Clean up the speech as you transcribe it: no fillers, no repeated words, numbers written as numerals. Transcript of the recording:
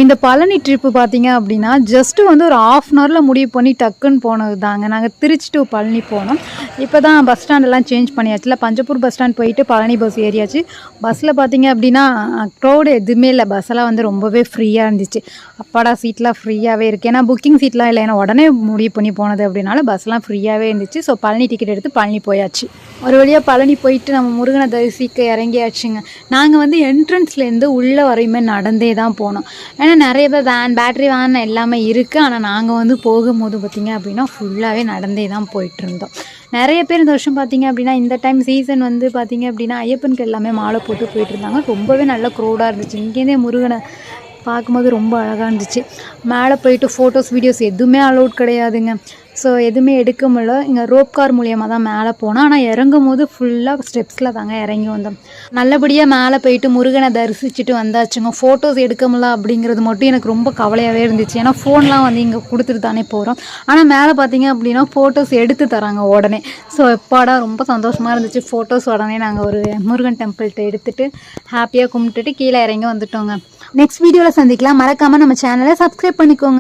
இந்த பழனி ட்ரிப்பு பார்த்தீங்க அப்படின்னா ஜஸ்ட்டு வந்து ஒரு ½ அன் ஹவரில் முடிவு பண்ணி டக்குன்னு போனது தாங்க. நாங்கள் திருச்சி டு பழனி போனோம். இப்போ தான் பஸ் ஸ்டாண்டெல்லாம் சேஞ்ச் பண்ணியாச்சுல. பஞ்சப்பூர் பஸ் ஸ்டாண்ட் போயிட்டு பழனி பஸ் ஏறியாச்சு. பஸ்ஸில் பார்த்தீங்க அப்படின்னா க்ரௌடு எதுவுமே இல்லை. பஸ்ஸெல்லாம் வந்து ரொம்பவே ஃப்ரீயாக இருந்துச்சு. அப்பாடா சீட்லாம் ஃப்ரீயாகவே இருக்குது. ஏன்னா புக்கிங் சீட்லாம் இல்லை. ஏன்னா உடனே முடிவு பண்ணி போனது அப்படின்னால பஸ்லாம் ஃப்ரீயாகவே இருந்துச்சு. ஸோ பழனி டிக்கெட் எடுத்து பழனி போயாச்சு. ஒரு வழியாக பழனி போயிட்டு நம்ம முருகனை தரிசிக்க இறங்கியாச்சுங்க. நாங்கள் வந்து என்ட்ரன்ஸ்லேருந்து உள்ளே வரையுமே நடந்தே தான் போனோம். ஏன்னா நிறைய பேட்டரி வேன் எல்லாமே இருக்குது. ஆனால் நாங்கள் வந்து போகும்போது பார்த்திங்க அப்படின்னா ஃபுல்லாகவே நடந்தே தான் போயிட்டுருந்தோம். நிறைய பேர் இந்த வருஷம் பார்த்திங்க அப்படின்னா இந்த டைம் சீசன் வந்து பார்த்திங்க அப்படின்னா ஐயப்பனுக்கு எல்லாமே மாலை போட்டு போயிட்டுருந்தாங்க. ரொம்பவே நல்ல க்ரௌடாக இருந்துச்சு. இங்கேருந்தே முருகனை பார்க்கும்போது ரொம்ப அழகாக இருந்துச்சு. மேலே போயிட்டு ஃபோட்டோஸ் வீடியோஸ் எதுவுமே அலோட் கிடையாதுங்க. ஸோ எதுவுமே எடுக்க முடியல. இங்கே ரோப் கார் மூலியமாக தான் மேலே போனோம். ஆனால் இறங்கும் போது ஃபுல்லாக ஸ்டெப்ஸில் தாங்க இறங்கி வந்தோம். நல்லபடியாக மேலே போயிட்டு முருகனை தரிசிச்சுட்டு வந்தாச்சுங்க. ஃபோட்டோஸ் எடுக்க முடியல அப்படிங்கிறது மட்டும் எனக்கு ரொம்ப கவலையாகவே இருந்துச்சு. ஏன்னா ஃபோன்லாம் வந்து இங்கே கொடுத்துட்டு தானே போகிறோம். ஆனால் மேலே பார்த்தீங்க அப்படின்னா ஃபோட்டோஸ் எடுத்து தராங்க உடனே. ஸோ எப்பாடா ரொம்ப சந்தோஷமாக இருந்துச்சு. ஃபோட்டோஸ் உடனே நாங்கள் ஒரு முருகன் டெம்பிள்கிட்ட எடுத்துகிட்டு ஹாப்பியாக கும்பிட்டுட்டு கீழே இறங்கி வந்துட்டோங்க. நெக்ஸ்ட் வீடியோவில் சந்திக்கலாம். மறக்காமல் நம்ம சேனலை சப்ஸ்கிரைப் பண்ணிக்கோங்க.